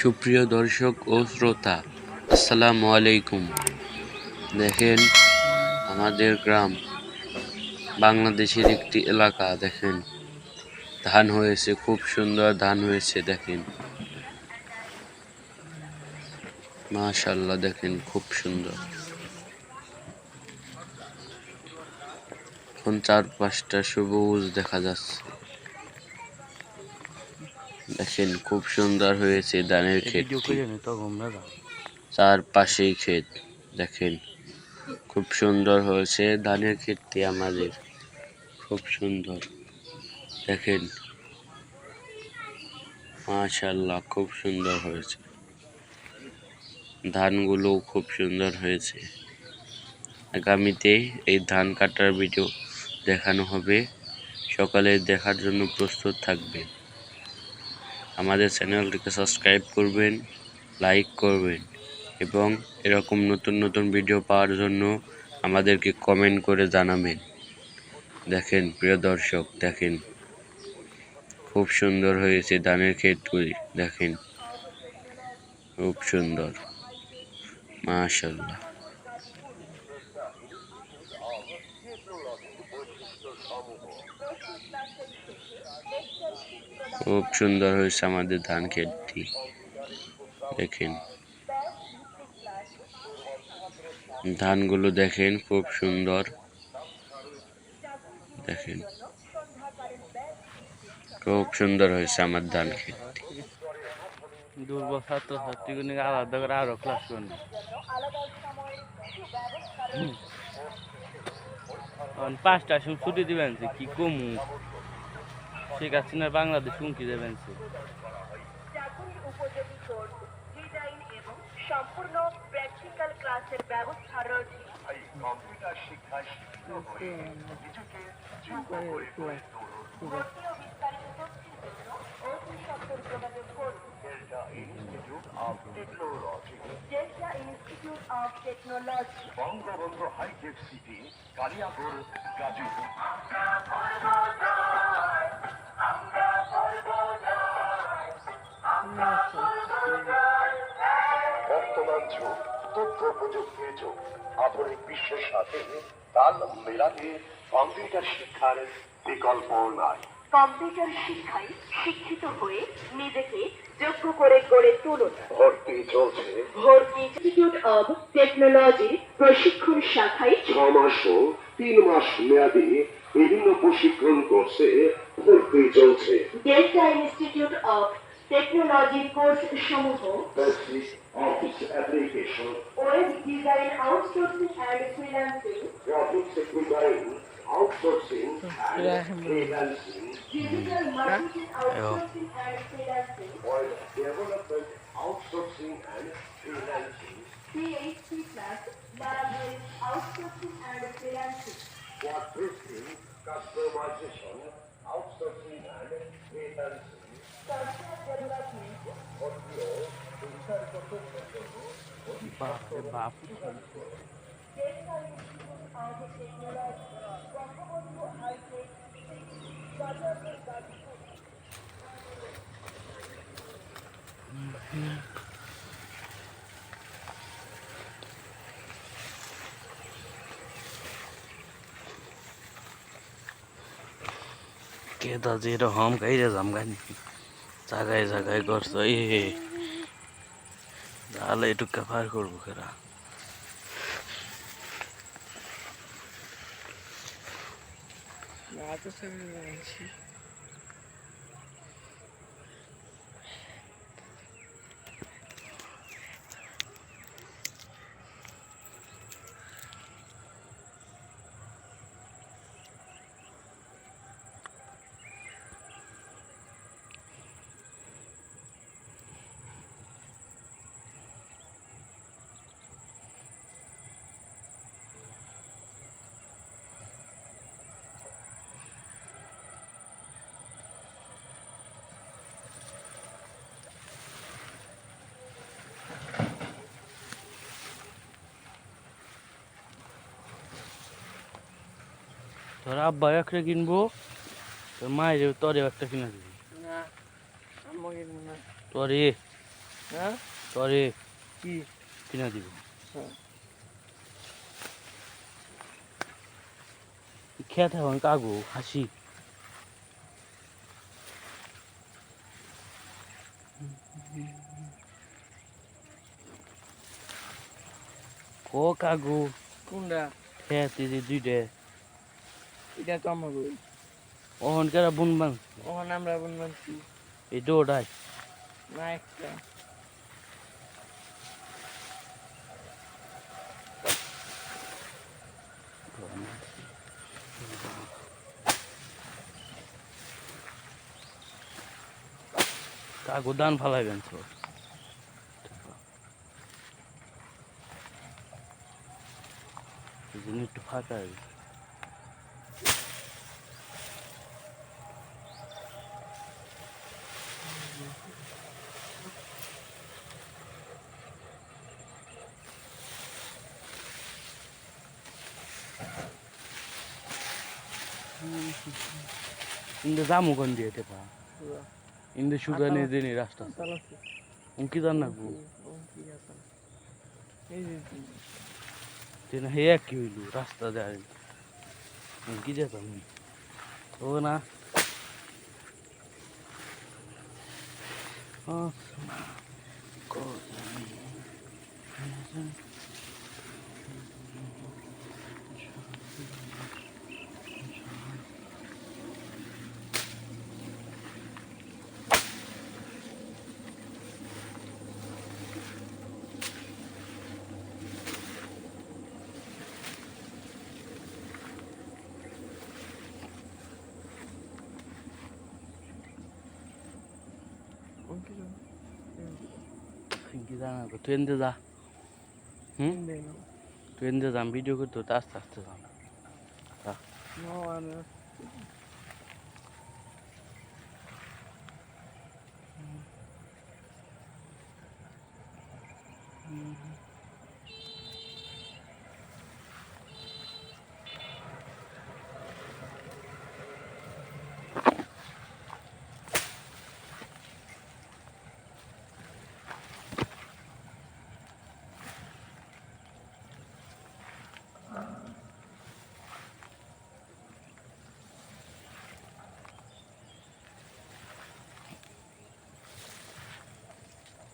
সুপ্রিয় দর্শক ও শ্রোতা, আসসালামু আলাইকুম। দেখেন আমাদের গ্রাম বাংলাদেশের একটি এলাকা। দেখেন ধান হয়েছে, খুব সুন্দর ধান হয়েছে। দেখেন মাশাআল্লাহ, দেখেন খুব সুন্দর। এখন 4-5টা সবুজ দেখা যাচ্ছে। দেখেন খুব সুন্দর হয়েছে ধানের ক্ষেতটি, চারপাশেই ক্ষেত। দেখেন খুব সুন্দর হয়েছে ধানের ক্ষেতটি আমাদের, খুব সুন্দর। দেখেন মাশাআল্লাহ, খুব সুন্দর হয়েছে। ধানগুলো খুব সুন্দর হয়েছে। আগামীতে এই ধান কাটার ভিডিও দেখানো হবে, সকালে দেখার জন্য প্রস্তুত থাকবেন। আমাদের চ্যানেলটিকে সাবস্ক্রাইব করবেন, লাইক করবেন এবং এরকম নতুন নতুন ভিডিও পাওয়ার জন্য আমাদেরকে কমেন্ট করে জানাবেন। দেখেন প্রিয় দর্শক, দেখেন খুব সুন্দর হয়েছে ধানের ক্ষেতগুলি। দেখেন খুব সুন্দর মাশাআল্লাহ। খুব সুন্দর হয়েছে আমাদের ধান ক্ষেতটি। দেখেন ধানগুলো, দেখেন খুব সুন্দর। দেখেন খুব সুন্দর হয়েছে আমার ধান ক্ষেতটি। দুর্বল ছাত্রছাত্রীগুলো আলাদা করে আরো ক্লাস করুন। পাঁচটা সময় ছুটি দিবেন কি কমু, শেখ হাসিনা বাংলাদেশ হুমকি দেবেন। সম্পূর্ণ প্র্যাকটিক্যাল ক্লাসের ব্যবস্থা রয়েছে। কম্পিউটার শিক্ষায় শিক্ষিত হয়ে নিজেকে যোগ্য করে গড়ে তুলুন। ভর্তি ও বিস্তারিত তথ্যের জন্য অতি সত্বর যোগাযোগ করুন। Delta Institute of Technology, Delta Institute of Technology, Bangabandhu hitech city, Kaliapur, Gazipur. বর্তমান যুগ তথ্য প্রযুক্তির যুগ। আধুনিক বিশ্বের সাথে তাল মেলাতে কম্পিউটার শিক্ষার বিকল্প নাই। কম্পিউটার শিক্ষায় শিক্ষিত হয়ে নিজেকে যোগ্য করে গড়ে তুলুন। ভর্তি চলছে ভর্তি ইনস্টিটিউট অব টেকনোলজি প্রশিক্ষণ শাখায় 6 মাস ও 3 মাস মেয়াদী বিভিন্ন প্রশিক্ষণ কোর্সে ভর্তি চলছে। ডেল্টা ইনস্টিটিউট অব টেকনোলজির কোর্স সমূহ office application, web design, outsourcing and freelancing, graphics design, outsourcing and freelancing, digital marketing, outsourcing and freelancing, web development, outsourcing and freelancing, PHP class, Laravel, outsourcing and freelancing, WordPressing, customization, outsourcing and freelancing, software development, audio, বাপরে বাপ, কেদা যেরকম গাইরে যাম গান জায়গায় জায়গায় করছো তাহলে একটু কাভার করবো কেরা। তোর আব্বা একটা কিনবো, তোর মায়ের তোরে একটা কিনা দিবি তোরে। হ্যাঁ তরে কি কিনা দিব হ্যাঁ। খেয়ে থাকুন কাগু হাসি ও কাগু কোনটা খেতে যে দুইটা এটা তো আমাকে ওহন কেরা বুনবান ওখানে আমরা বলছি এই ডোডাই না একটা কাগু দান ফালাইবেন তো এই জন্য একটু ফাঁকা হইবে। ইন্দে জামু কোন দিয়ে টেপা ইন্দে সুগানে দিনি রাস্তা চালাচ্ছে উনকি জান না গু এই যে তেন হে কি হইলো রাস্তা যায় উনকি যেতাম ও না কি জানা তো তুই এনতে যা হুম তুই এনতে যাম ভিডিও করতে তো আস্তে আস্তে যাম No, I'm not.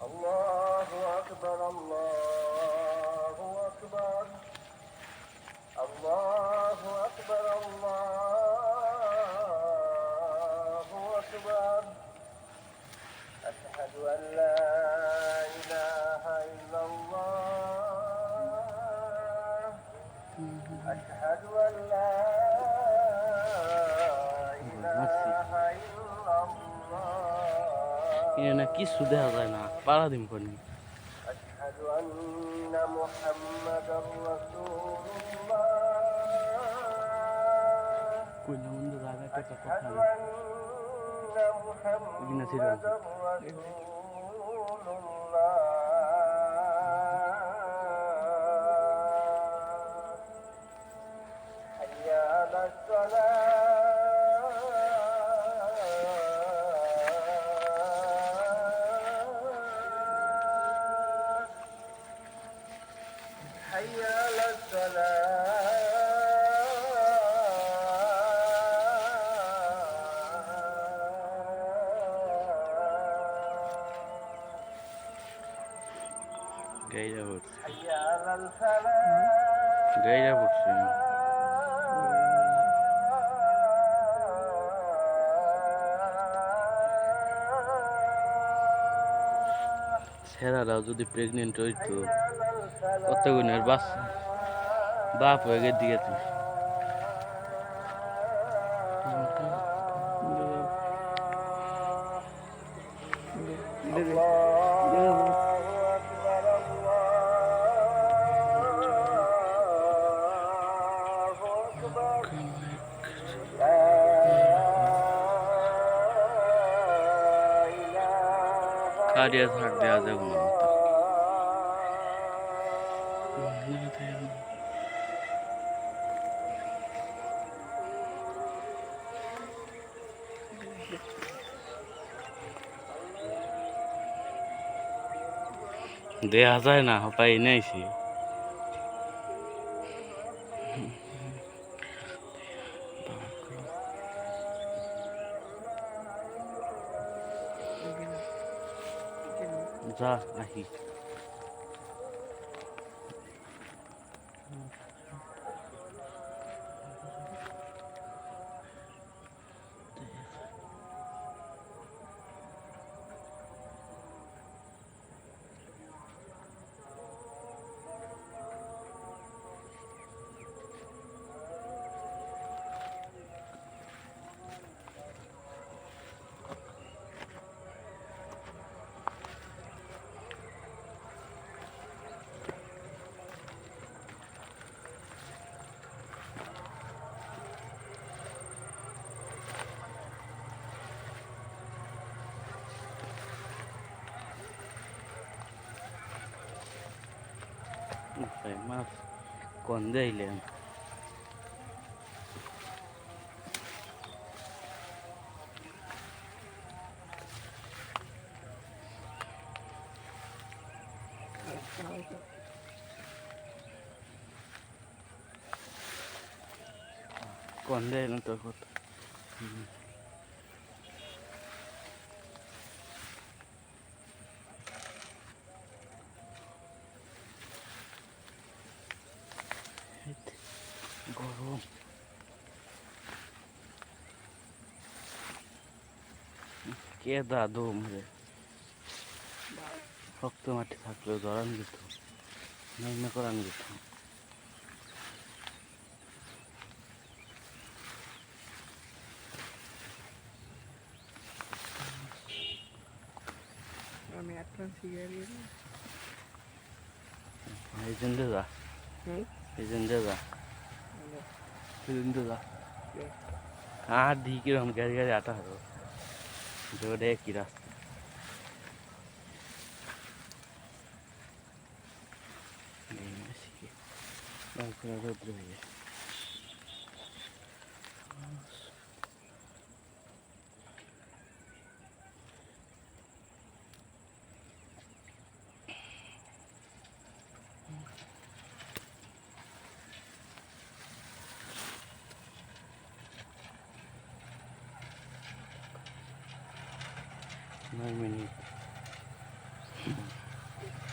الله أكبر الله أكبر الله أكبر الله أكبر أشهد أن لا إله إلا الله أشهد أن لا إله إلا الله এনে কিছু দেখা যায় না পাড়া দিম কোনি أشهد أن محمدا رسول الله কই না মন্দ জায়গাটা কথা أشهد না أن إذن سيدي محمدا رسول الله حي على الصلاة حي على الصلاة গাইরা পড়ছে حي على الفلاح গাইরা পড়ছে ছেড়ারা যদি প্রেগনেন্ট হইতো কত গুণের বাপ হয়ে গে দিয়ে তুই কারিয়া থাক দেওয়া যাবে না দেয়া যায় না পাই নাইছি যা আহি মাছ কোন দিলেন কোন দিলেন তোর কথা গরম কে দাদু মরে শক্ত মাটি থাকলেও ধরান যেত নাইমা করান যেত আমি অ্যাডভান্স সিগারেট এই জন্য যা এই জন্য যা এই জন্য যা আর দি কিরকম গাড়ি গাড়ি আটা হলো জোরে কি রাস্তা রোদ্র হয়ে নয় মিনিট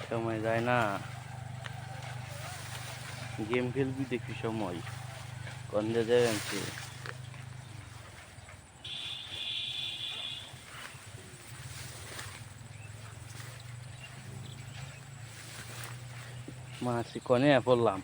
সময় যায় না গেম খেলবি দেখবি সময় কন্দে যাবেন সে মাছি কনে পড়লাম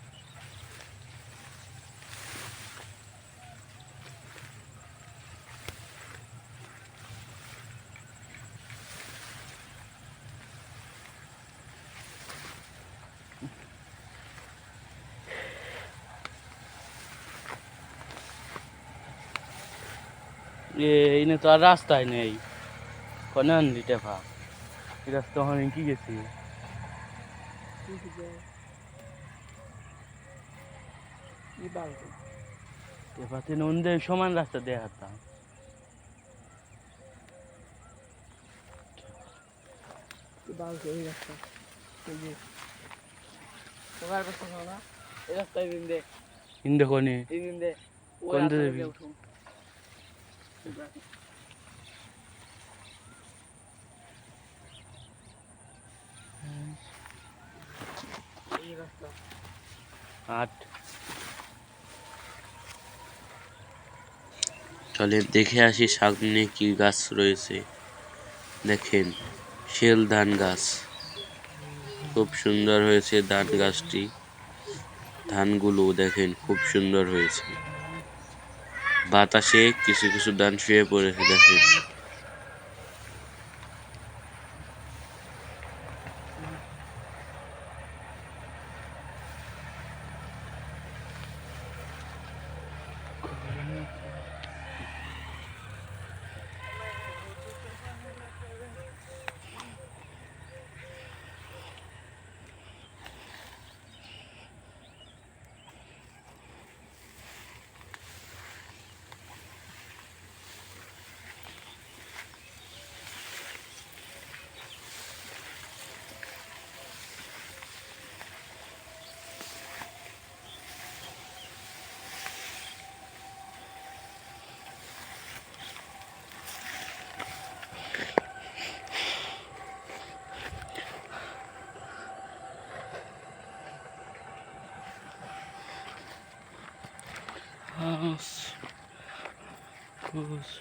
এনে তো আর রাস্তায় নেই কনে আনলি টেফা এই রাস্তা ওখানে কি গেছি কি বালতি টেফাতে নন্দে সমান রাস্তা দেয়া হাতাম কি বালতি এই রাস্তা এই যে তোমার কথা না এই রাস্তায় দিন দে ইন্দে কনে দিন দে কোন দিকে যাবি? এই রাস্তা 8 চলে দেখে আসি সামনে কি গাছ রয়েছে দেখেন শেল ধান গাছ খুব সুন্দর হয়েছে ধান গাছটি ধানগুলো দেখেন খুব সুন্দর হয়েছে বাতাসে কিছু কিছু ধান শুয়ে পড়েছে দেখেন house goes.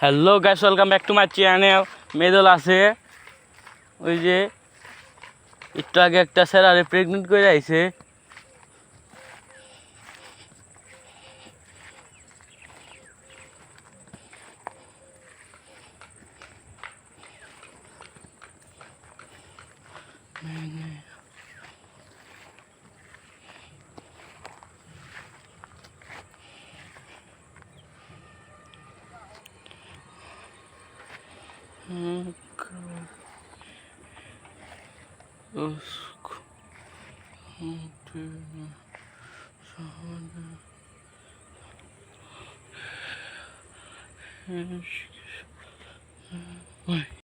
Hello guys, welcome back to my channel. মেদল আছে ওই যে একটু আগে একটা স্যার প্রেগনেন্ট করে আইছে।